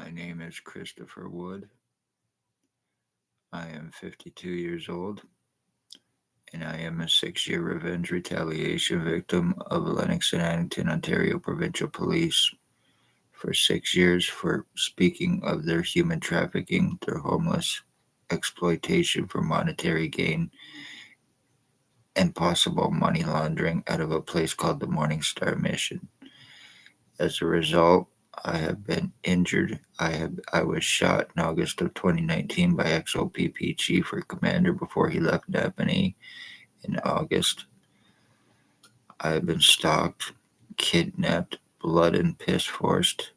My name is Christopher Wood. I am 52 years old, and I am a 6-year revenge retaliation victim of Lennox and Addington, Ontario provincial police for 6 years for speaking of their human trafficking, their homeless exploitation for monetary gain, and possible money laundering out of a place called the Morning Star Mission. As a result, I have been injured. I was shot in August of 2019 by O.p.p chief or commander before he left Napanee in August. I have been stalked, kidnapped, blood and piss forced,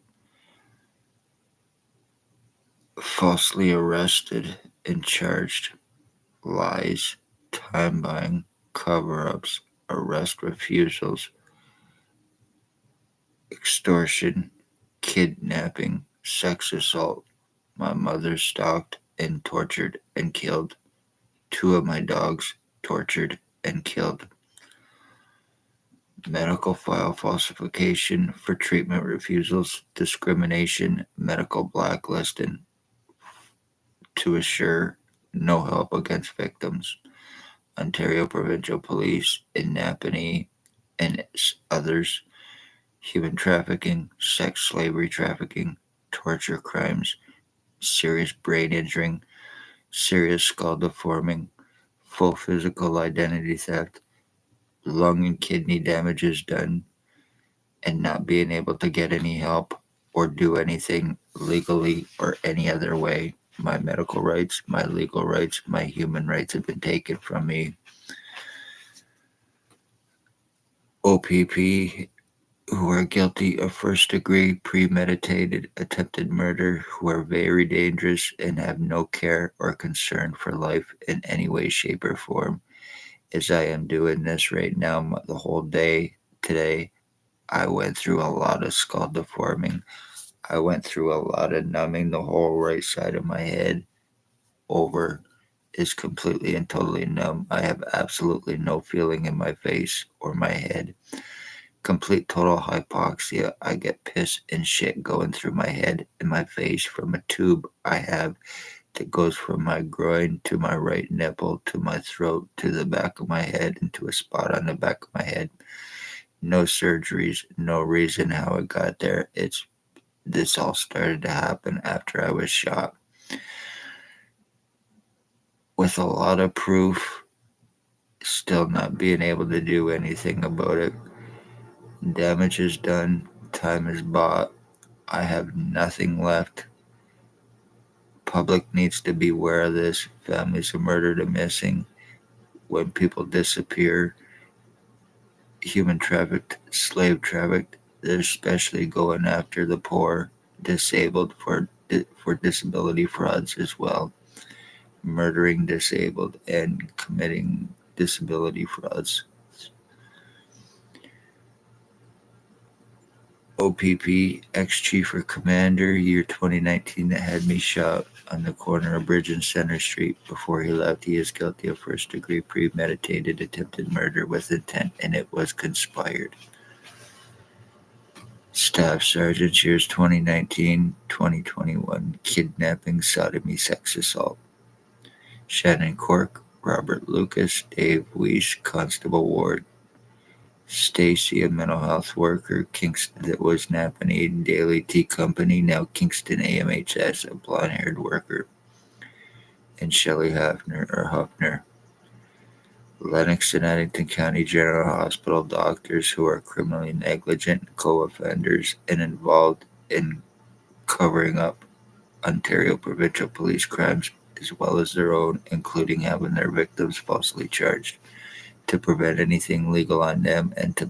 falsely arrested and charged, lies, time buying, cover ups, arrest refusals, extortion, kidnapping, sex assault. My mother stalked and tortured and killed. Two of my dogs tortured and killed. Medical file falsification for treatment refusals, discrimination, medical blacklisting to assure no help against victims. Ontario Provincial Police in Napanee and others, human trafficking, sex slavery trafficking, torture crimes, serious brain injuring, serious skull deforming, full physical identity theft, lung and kidney damages done, and not being able to get any help or do anything legally or any other way. My medical rights, my legal rights, my human rights have been taken from me. O.p.p, who are guilty of first degree premeditated attempted murder, who are very dangerous and have no care or concern for life in any way, shape, or form. As I am doing this right now, the whole day today, I went through a lot of skull deforming. I went through a lot of numbing. The whole right side of my head over is completely and totally numb. I have absolutely no feeling in my face or my head. Complete total hypoxia. I get piss and shit going through my head and my face from a tube I have that goes from my groin to my right nipple to my throat to the back of my head and to a spot on the back of my head. No surgeries, no reason how it got there. This all started to happen after I was shot. With a lot of proof, still not being able to do anything about it. Damage is done, time is bought. I have nothing left. Public needs to be aware of this. Families are murdered and missing. When people disappear, human trafficked, slave trafficked, they're especially going after the poor, disabled for disability frauds as well. Murdering disabled and committing disability frauds. O.p.p, ex-chief or commander, year 2019, that had me shot on the corner of Bridge and Center Street. Before he left, he is guilty of first-degree premeditated attempted murder with intent, and it was conspired. Staff Sergeant, years 2019-2021, kidnapping, sodomy, sex assault. Shannon Cork, Robert Lucas, Dave Weiss, Constable Ward. Stacy, a mental health worker, Kingston, that was Napanee Daily Tea Company, now Kingston AMHS, a blonde-haired worker. And Shelley Huffner, Lennox and Addington County General Hospital doctors who are criminally negligent, co-offenders, and involved in covering up Ontario Provincial Police crimes as well as their own, including having their victims falsely charged, to prevent anything legal on them and to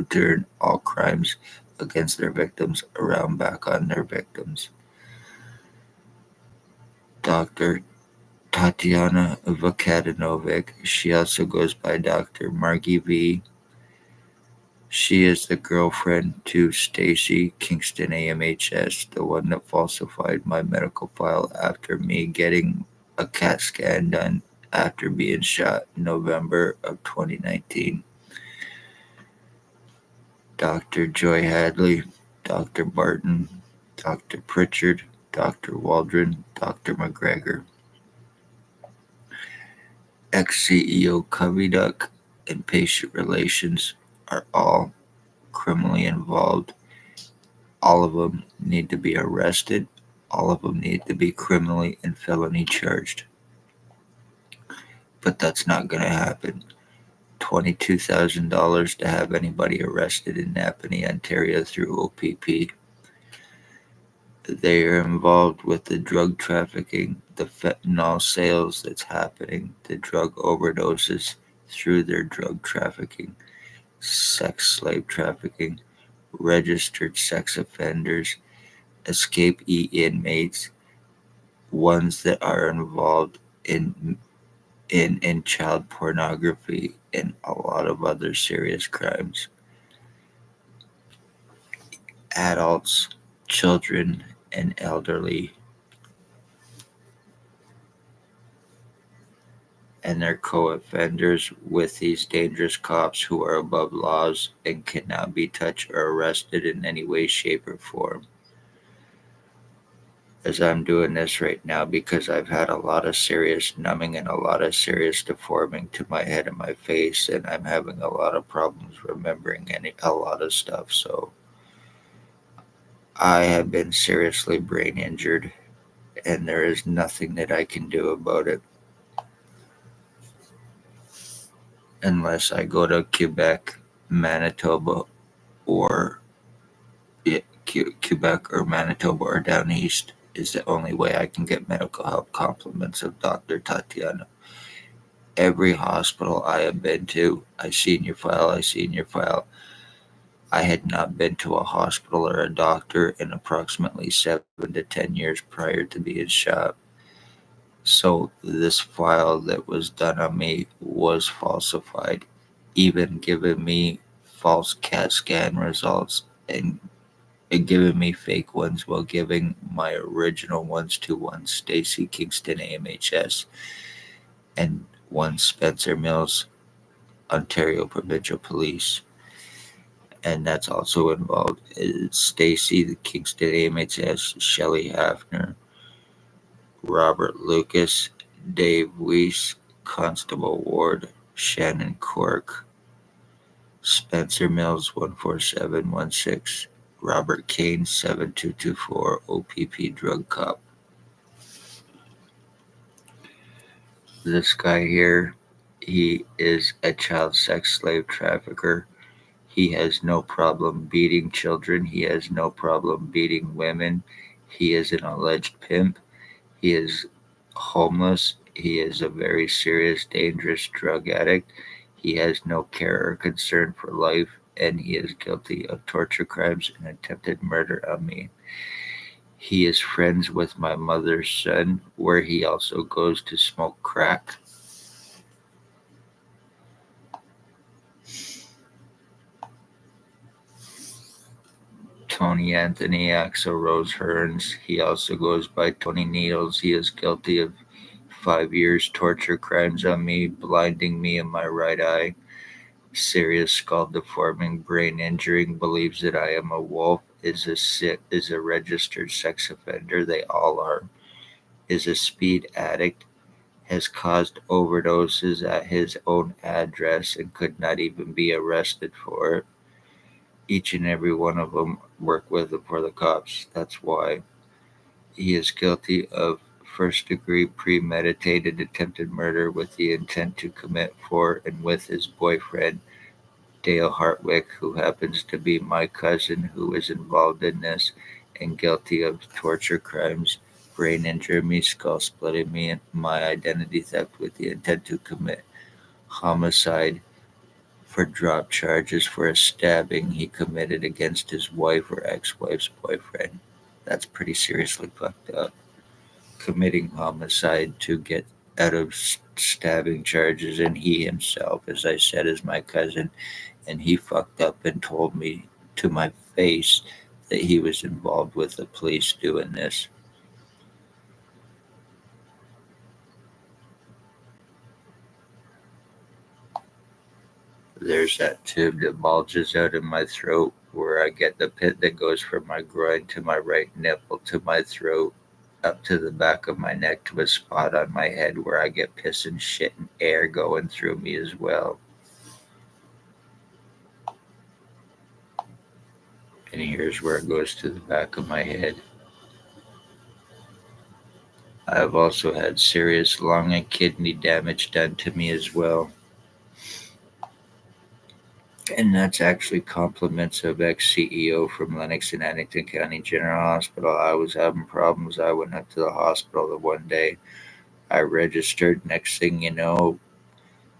turn all crimes against their victims around back on their victims. Dr. Tatiana Vukadinovic, she also goes by Dr. Margie V. She is the girlfriend to Stacy, Kingston AMHS, the one that falsified my medical file after me getting a CAT scan done after being shot in November of 2019. Dr. Joy Hadley, Dr. Barton, Dr. Pritchard, Dr. Waldron, Dr. McGregor, ex-CEO Covey Duck, and patient relations are all criminally involved. All of them need to be arrested. All of them need to be criminally and felony charged. But that's not going to happen. $22,000 to have anybody arrested in Napanee, Ontario through O.p.p. They are involved with the drug trafficking, the fentanyl sales that's happening, the drug overdoses through their drug trafficking, sex slave trafficking, registered sex offenders, escapee inmates, ones that are involved in child pornography and a lot of other serious crimes. Adults, children, and elderly, and their co-offenders with these dangerous cops who are above laws and cannot be touched or arrested in any way, shape, or form. As I'm doing this right now because I've had a lot of serious numbing and a lot of serious deforming to my head and my face, and I'm having a lot of problems remembering a lot of stuff. So I have been seriously brain injured, and there is nothing that I can do about it unless I go to Quebec, Manitoba, or Quebec or Manitoba or down east is the only way I can get medical help. Compliments of Dr. Tatiana. Every hospital I have been to, I seen your file. I had not been to a hospital or a doctor in approximately 7 to 10 years prior to being shot. So this file that was done on me was falsified, even giving me false CAT scan results and giving me fake ones while giving my original ones to one Stacy Kingston AMHS and one Spencer Mills Ontario Provincial Police. And that's also involved Stacy, the Kingston AMHS, Shelley Hafner, Robert Lucas, Dave Weiss, Constable Ward, Shannon Cork, Spencer Mills 14716, Robert Kane 7224, O.p.p. drug cop. This guy here, he is a child sex slave trafficker. He has no problem beating children. He has no problem beating women. He is an alleged pimp. He is homeless. He is a very serious, dangerous drug addict. He has no care or concern for life, and he is guilty of torture crimes and attempted murder on me. He is friends with my mother's son, where he also goes to smoke crack. Tony Anthony Axel Rose Hearns. He also goes by Tony Needles. He is guilty of 5 years torture crimes on me, blinding me in my right eye, serious skull deforming, brain injuring, believes that I am a wolf, is a registered sex offender. They all are. Is a speed addict, has caused overdoses at his own address and could not even be arrested for it. Each and every one of them work with him for the cops. That's why. He is guilty of first-degree premeditated attempted murder with the intent to commit for and with his boyfriend, Dale Hartwick, who happens to be my cousin who is involved in this, and guilty of torture crimes, brain injury me, skull splitting me, and my identity theft with the intent to commit homicide for drop charges for a stabbing he committed against his wife or ex-wife's boyfriend. That's pretty seriously fucked up. Committing homicide to get out of stabbing charges, and he himself, as I said, is my cousin, and he fucked up and told me to my face that he was involved with the police doing this. There's that tube that bulges out in my throat where I get the pit that goes from my groin to my right nipple to my throat. up to the back of my neck to a spot on my head where I get piss and shit and air going through me as well. And here's where it goes to the back of my head. I have also had serious lung and kidney damage done to me as well. And that's actually compliments of ex-CEO from Lennox and Addington County General Hospital. I was having problems. I went up to the hospital the one day. I registered. Next thing you know,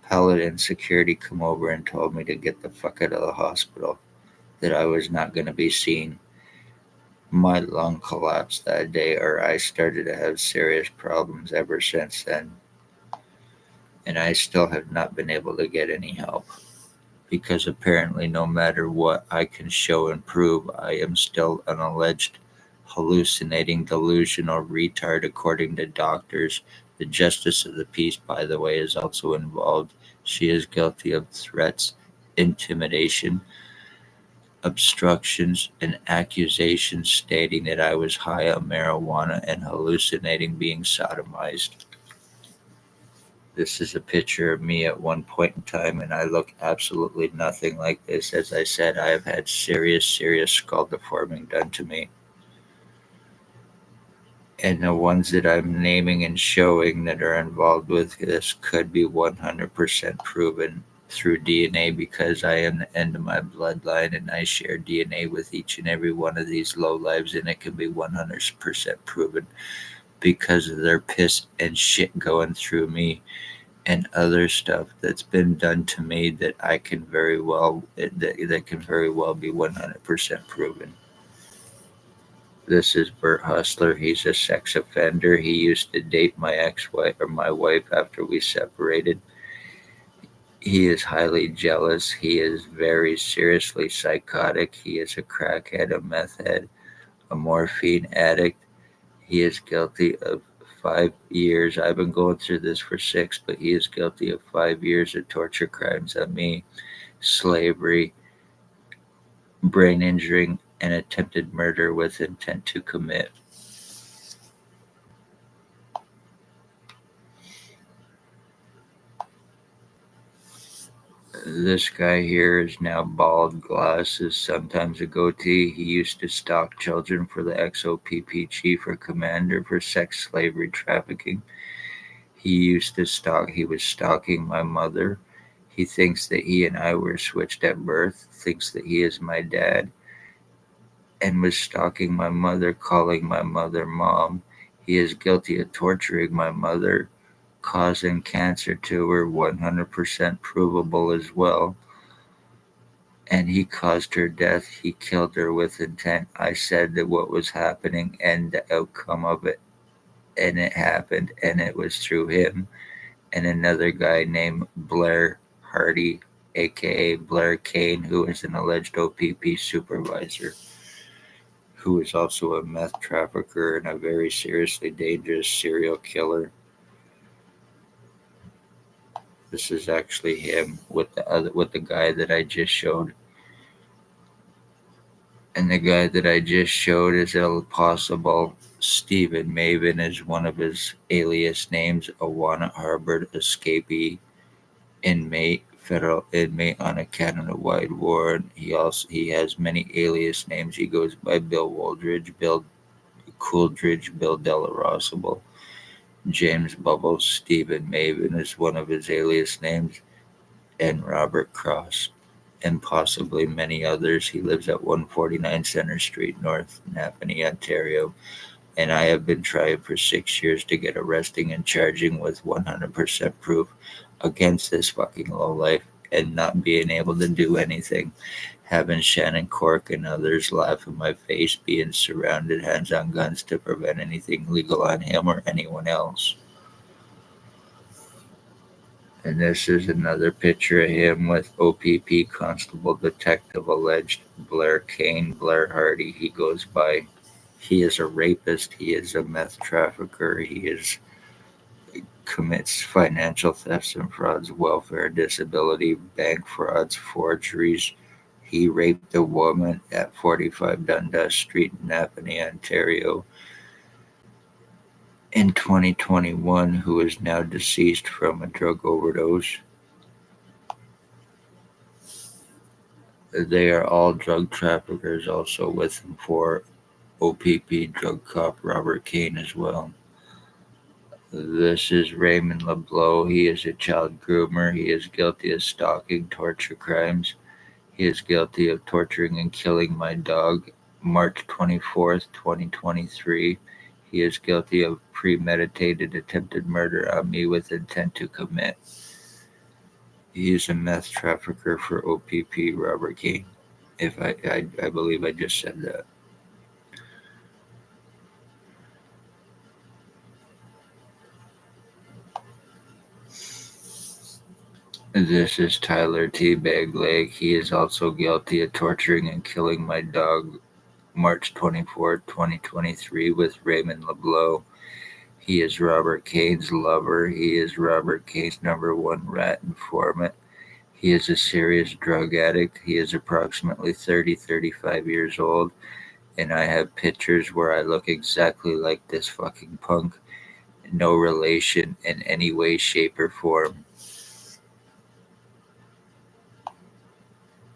Paladin security come over and told me to get the fuck out of the hospital, that I was not going to be seen. My lung collapsed that day, or I started to have serious problems ever since then. And I still have not been able to get any help. Because apparently, no matter what I can show and prove, I am still an alleged hallucinating delusional retard, according to doctors. The Justice of the Peace, by the way, is also involved. She is guilty of threats, intimidation, obstructions, and accusations stating that I was high on marijuana and hallucinating being sodomized. This is a picture of me at one point in time, and I look absolutely nothing like this. As I said, I have had serious skull deforming done to me. And the ones that I'm naming and showing that are involved with this could be 100% proven through DNA, because I am the end of my bloodline and I share DNA with each and every one of these lowlives, and it can be 100% proven because of their piss and shit going through me and other stuff that's been done to me that I can very well that can very well be 100% proven. This is Bert Hustler. He's a sex offender. He used to date my ex-wife or my wife after we separated. He is highly jealous. He is very seriously psychotic. He is a crackhead, a meth head, a morphine addict. He is guilty of 5 years. I've been going through this for 6, but he is guilty of 5 years of torture crimes on me, slavery, brain injuring, and attempted murder with intent to commit. This guy here is now bald, glasses, sometimes a goatee. He used to stalk children for the O.p.p chief or commander for sex slavery trafficking. He was stalking my mother. He thinks that he and I were switched at birth, thinks that he is my dad, and was stalking my mother, calling my mother mom. He is guilty of torturing my mother, causing cancer to her, 100% provable as well. And he caused her death. He killed her with intent. I said that what was happening and the outcome of it, and it happened, and it was through him and another guy named Blair Hardy, aka Blair Kane, who is an alleged O.p.p supervisor, who is also a meth trafficker and a very seriously dangerous serial killer. This is actually him with the guy that I just showed. And the guy that I just showed is a possible Stephen Maven is one of his alias names, a Wanna Harbored escapee inmate, federal inmate on a Canada-wide warrant. He has many alias names. He goes by Bill Wooldridge, Bill Cooldridge, Bill Delarosable, James Bubbles, Stephen Maven is one of his alias names, and Robert Cross, and possibly many others. He lives at 149 Center Street, North Napanee, Ontario. And I have been trying for 6 years to get arresting and charging with 100% proof against this fucking lowlife and not being able to do anything. Having Shannon Cork and others laugh in my face, being surrounded, hands on guns to prevent anything legal on him or anyone else. And this is another picture of him with O.p.p Constable Detective alleged Blair Kane, Blair Hardy. He goes by. He is a rapist. He is a meth trafficker. Commits financial thefts and frauds, welfare, disability, bank frauds, forgeries. He raped a woman at 45 Dundas Street in Napanee, Ontario. in 2021 who is now deceased from a drug overdose. They are all drug traffickers, also with him for O.p.p drug cop Robert Kane as well. This is Raymond LeBlanc. He is a child groomer. He is guilty of stalking, torture crimes. He is guilty of torturing and killing my dog. March 24th, 2023. He is guilty of premeditated attempted murder on me with intent to commit. He is a meth trafficker for O.p.p Robert Kane. If I believe I just said that. This is Tyler T. Bagleg. He is also guilty of torturing and killing my dog March 24th, 2023 with Raymond LeBlanc. He is Robert Kane's lover. He is Robert Kane's #1 rat informant. He is a serious drug addict. He is approximately 35 years old. And I have pictures where I look exactly like this fucking punk. No relation in any way, shape, or form.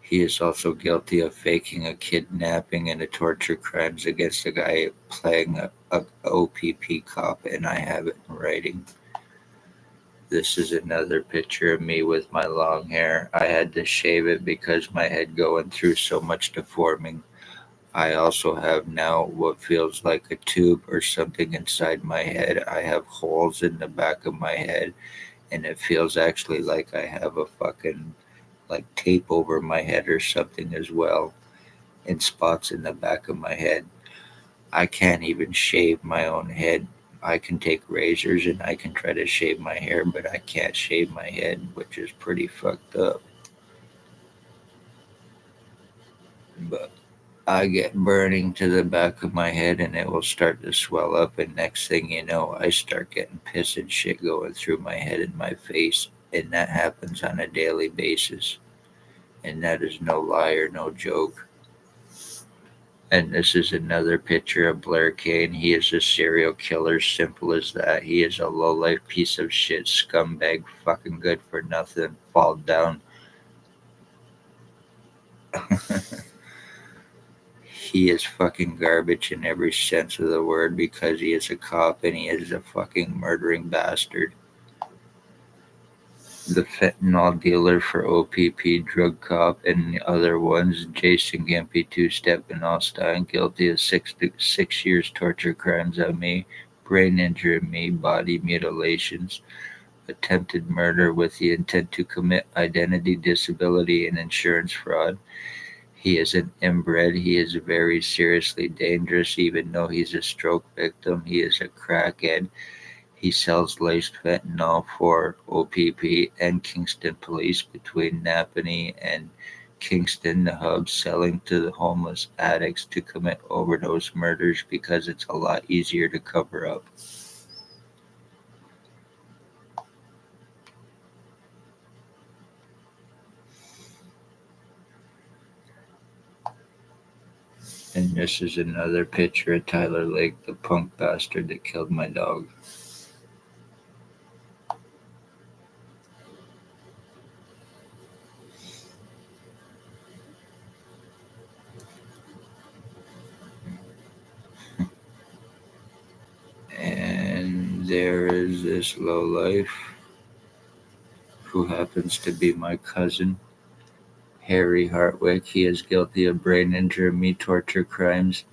He is also guilty of faking a kidnapping and a torture crimes against a guy playing a O.p.p cop, and I have it in writing. This is another picture of me with my long hair. I had to shave it because my head going through so much deforming. I also have now what feels like a tube or something inside my head. I have holes in the back of my head, and it feels actually like I have a fucking like tape over my head or something as well, and spots in the back of my head. I can't even shave my own head. I can take razors and I can try to shave my hair, but I can't shave my head, which is pretty fucked up. But I get burning to the back of my head and it will start to swell up, and next thing you know, I start getting piss and shit going through my head and my face, and that happens on a daily basis. And that is no lie or no joke. And this is another picture of Blair Kane. He is a serial killer, simple as that. He is a low-life piece of shit, scumbag, fucking good for nothing, fall down. He is fucking garbage in every sense of the word because he is a cop and he is a fucking murdering bastard. The fentanyl dealer for O.p.p drug cop and the other ones, Jason Gimpy Two-Step and Allstein, guilty of 6 years torture crimes on me, brain injury on me, body mutilations, attempted murder with the intent to commit identity disability and insurance fraud. He is an inbred. He is very seriously dangerous, even though he's a stroke victim. He is a crackhead. He sells laced fentanyl for O.p.p and Kingston police between Napanee and Kingston, the hub, selling to the homeless addicts to commit overdose murders because it's a lot easier to cover up. And this is another picture of Tyler Lake, the punk bastard that killed my dog. And there is this lowlife who happens to be my cousin, Harry Hartwick. He is guilty of brain injury, me torture crimes,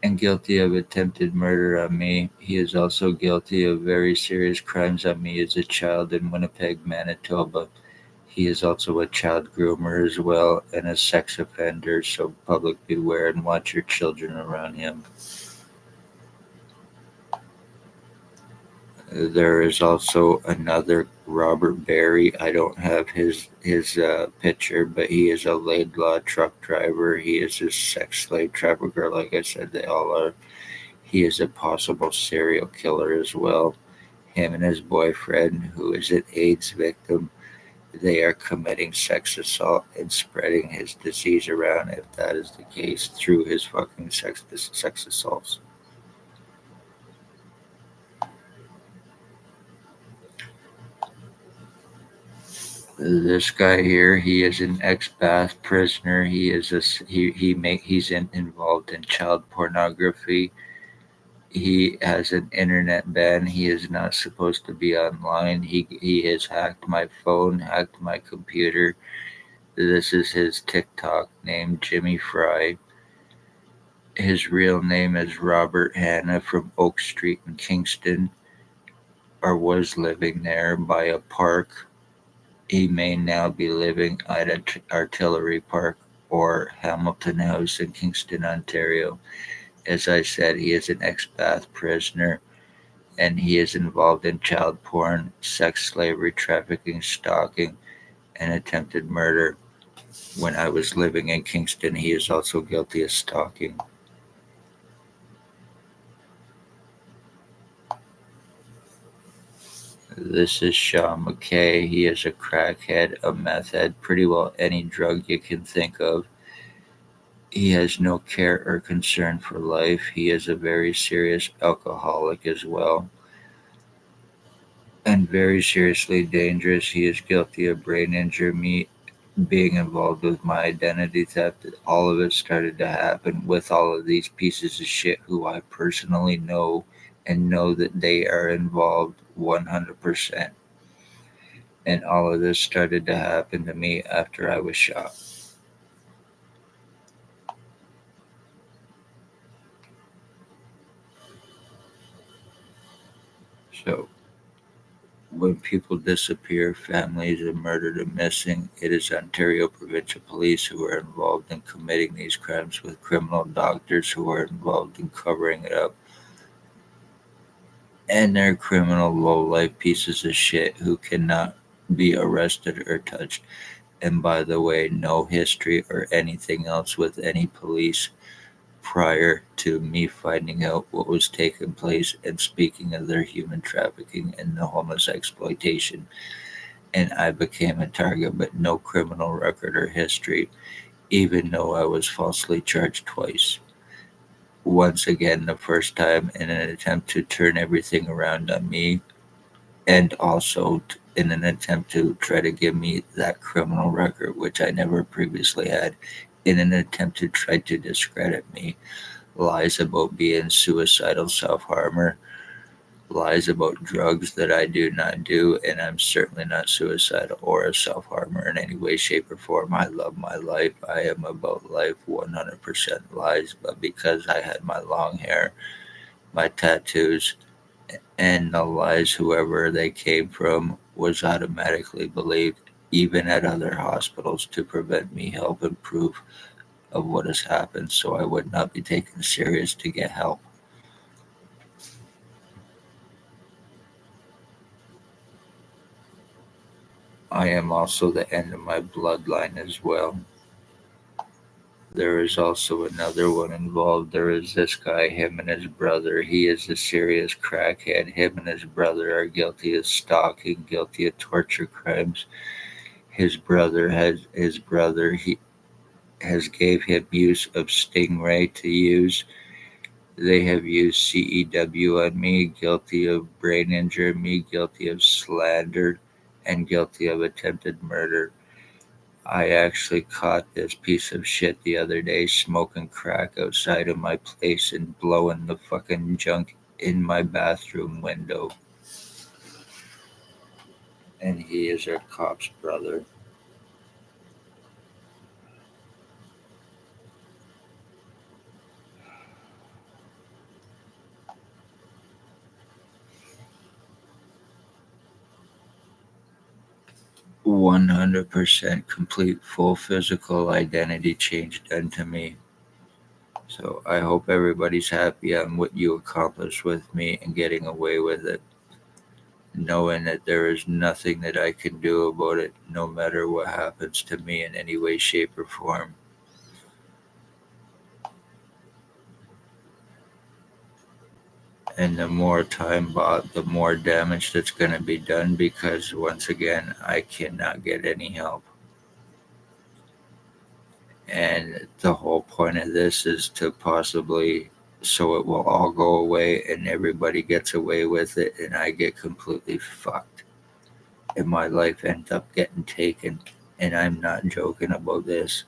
and guilty of attempted murder on me. He is also guilty of very serious crimes on me as a child in Winnipeg, Manitoba. He is also a child groomer as well and a sex offender, so public beware and watch your children around him. There is also another Robert Berry. I don't have his picture, but he is a Laidlaw truck driver. He is a sex slave trafficker, like I said, they all are. He is a possible serial killer as well. Him and his boyfriend, who is an AIDS victim, they are committing sex assault and spreading his disease around, if that is the case, through his fucking sex assaults. This guy here, he is an ex-Bath prisoner. He is involved in child pornography. He has an internet ban. He is not supposed to be online. He has hacked my phone, hacked my computer. This is his TikTok name, Jimmy Fry. His real name is Robert Hanna from Oak Street in Kingston, or was living there by a park. He may now be living at Artillery Park or Hamilton House in Kingston, Ontario. As I said, he is an ex-Bath prisoner and he is involved in child porn, sex slavery, trafficking, stalking, and attempted murder. When I was living in Kingston, he is also guilty of stalking. This is Sean McKay. He is a crackhead, a meth head, pretty well any drug you can think of. He has no care or concern for life. He is a very serious alcoholic as well, and very seriously dangerous. He is guilty of brain injury, me being involved with my identity theft. All of it started to happen with all of these pieces of shit who I personally know and know that they are involved 100%. And all of this started to happen to me after I was shot. So, when people disappear, families are murdered or missing, it is Ontario provincial police who are involved in committing these crimes with criminal doctors who are involved in covering it up. And they're criminal low-life pieces of shit who cannot be arrested or touched. And by the way, no history or anything else with any police prior to me finding out what was taking place and speaking of their human trafficking and the homeless exploitation. And I became a target, but no criminal record or history, even though I was falsely charged twice. Once again, the first time in an attempt to turn everything around on me, and also in an attempt to try to give me that criminal record, which I never previously had, in an attempt to try to discredit me. Lies about being suicidal self harmer, lies about drugs that I do not do, and I'm certainly not suicidal or a self harmer in any way, shape, or form. I love my life. I am about life 100% lies, but because I had my long hair, my tattoos, and the lies, whoever they came from, was automatically believed, even at other hospitals, to prevent me help and proof of what has happened, so I would not be taken serious to get help. I am also the end of my bloodline as well. There is also another one involved. There is this guy, him and his brother. He is a serious crackhead. Him and his brother are guilty of stalking, guilty of torture crimes. His brother he has gave him use of Stingray to use. They have used CEW on me, guilty of brain injury, me guilty of slander, and guilty of attempted murder. I actually caught this piece of shit the other day smoking crack outside of my place and blowing the fucking junk in my bathroom window. And he is our cop's brother. 100% complete full physical identity change done to me. So I hope everybody's happy on what you accomplished with me and getting away with it, knowing that there is nothing that I can do about it, no matter what happens to me in any way, shape, or form. And the more time bought, the more damage that's going to be done because, once again, I cannot get any help. And the whole point of this is to possibly so it will all go away and everybody gets away with it and I get completely fucked. and my life ends up getting taken. And I'm not joking about this.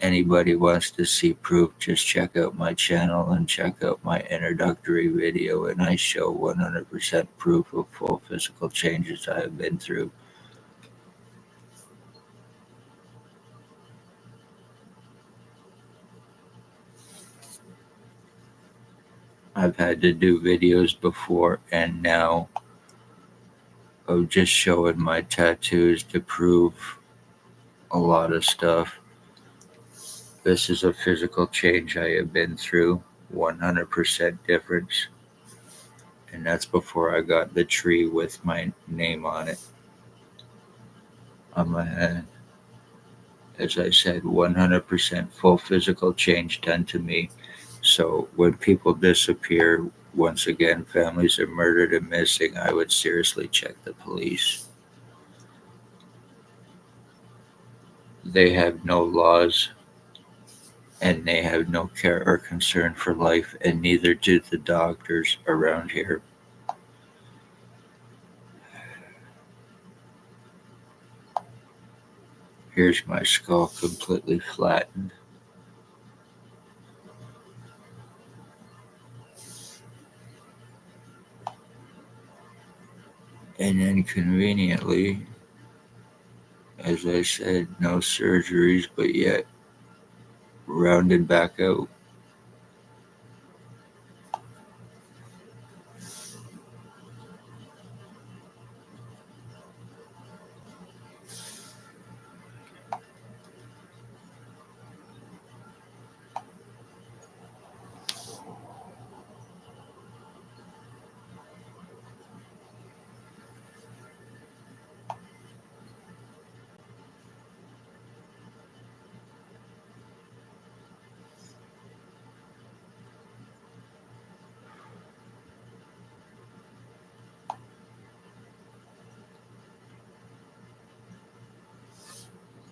Anybody wants to see proof, just check out my channel and check out my introductory video, and I show 100% proof of full physical changes I have been through. I've had to do videos before and now of just showing my tattoos to prove a lot of stuff. This is a physical change I have been through, 100% difference. And that's before I got the tree with my name on it on my hand. As I said, 100% full physical change done to me. So when people disappear, once again, families are murdered and missing, I would seriously check the police. They have no laws and they have no care or concern for life, and neither do the doctors around here. Here's my skull completely flattened. And then conveniently, as I said, no surgeries, but yet rounded back out.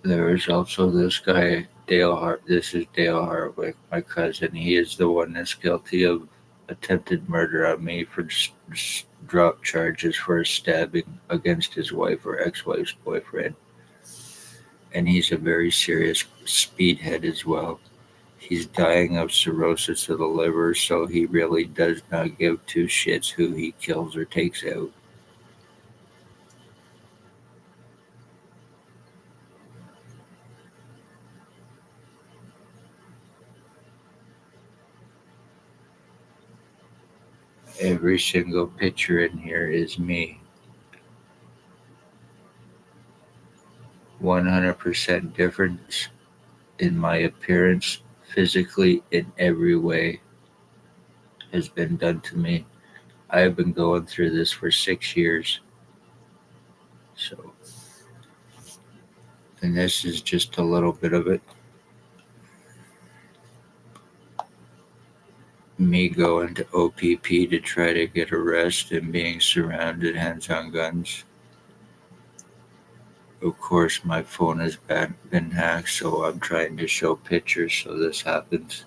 There is also this guy, Dale Hart. This is Dale Hartwick, my cousin. He is the one that's guilty of attempted murder on me for drop charges for stabbing against his wife or ex-wife's boyfriend. And he's a very serious speedhead as well. He's dying of cirrhosis of the liver, so he really does not give two shits who he kills or takes out. Every single picture in here is me. 100% difference in my appearance, physically, in every way, has been done to me. I've been going through this for 6 years. So, and this is just a little bit of it. Me going to O.p.p to try to get arrested and being surrounded, hands on guns. Of course, my phone has been hacked, so I'm trying to show pictures so this happens.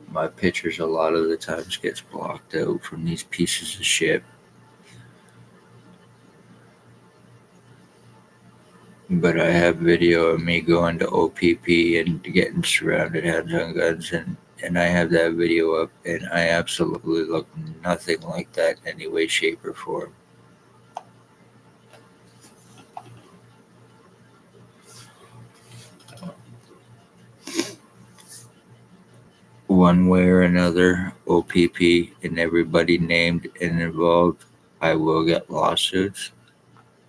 My pictures a lot of the times gets blocked out from these pieces of shit. But I have video of me going to O.p.p and getting surrounded, hands on guns, and I have that video up, and I absolutely look nothing like that in any way, shape, or form. One way or another, O.p.p and everybody named and involved, I will get lawsuits.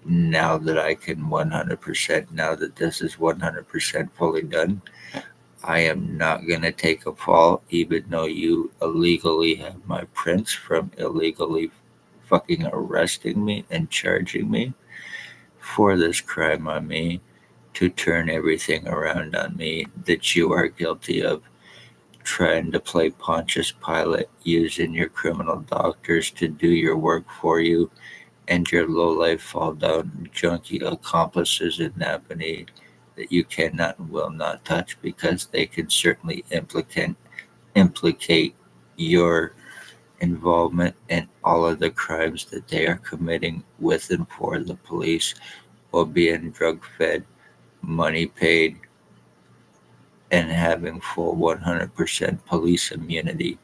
Now that I can 100%, now that this is 100% fully done, I am not going to take a fall, even though you illegally have my prints from illegally fucking arresting me and charging me for this crime on me, to turn everything around on me that you are guilty of, trying to play Pontius Pilate, using your criminal doctors to do your work for you, and your low-life fall-down junkie accomplices in Napanee that you cannot and will not touch, because they can certainly implicate your involvement in all of the crimes that they are committing with and for the police, while being drug fed, money paid, and having full 100% police immunity.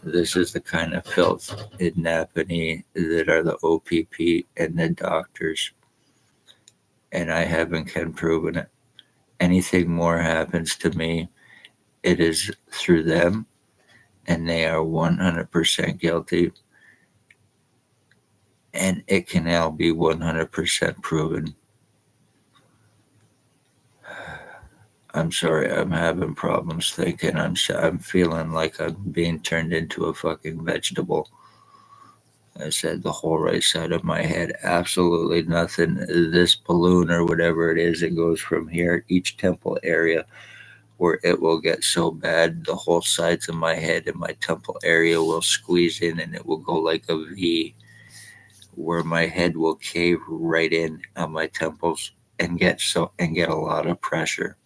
This is the kind of filth in Napanee that are the O.p.p and the doctors, and I haven't can proven it. Anything more happens to me, it is through them, and they are 100% guilty, and it can now be 100% proven. I'm sorry, I'm having problems thinking. I'm feeling like I'm being turned into a fucking vegetable. I said the whole right side of my head, absolutely nothing. This balloon or whatever it is, it goes from here, each temple area, where it will get so bad, the whole sides of my head and my temple area will squeeze in and it will go like a V, where my head will cave right in on my temples and get a lot of pressure.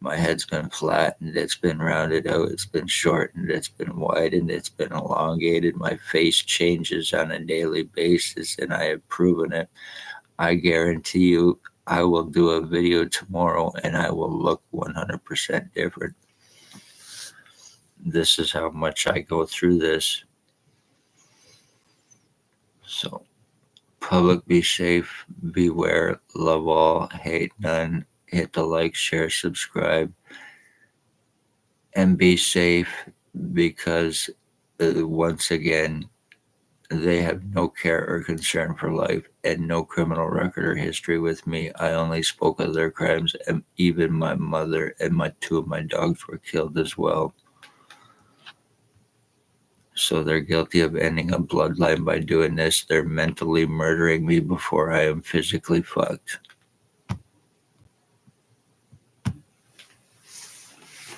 My head's been flattened, it's been rounded out, it's been shortened, it's been widened, it's been elongated. My face changes on a daily basis, and I have proven it. I guarantee you, I will do a video tomorrow and I will look 100% different. This is how much I go through this. So, public, be safe, beware, love all, hate none. Hit the like, share, subscribe, and be safe, because once again, they have no care or concern for life and no criminal record or history with me. I only spoke of their crimes, and even my mother and my two of my dogs were killed as well. So they're guilty of ending a bloodline by doing this. They're mentally murdering me before I am physically fucked.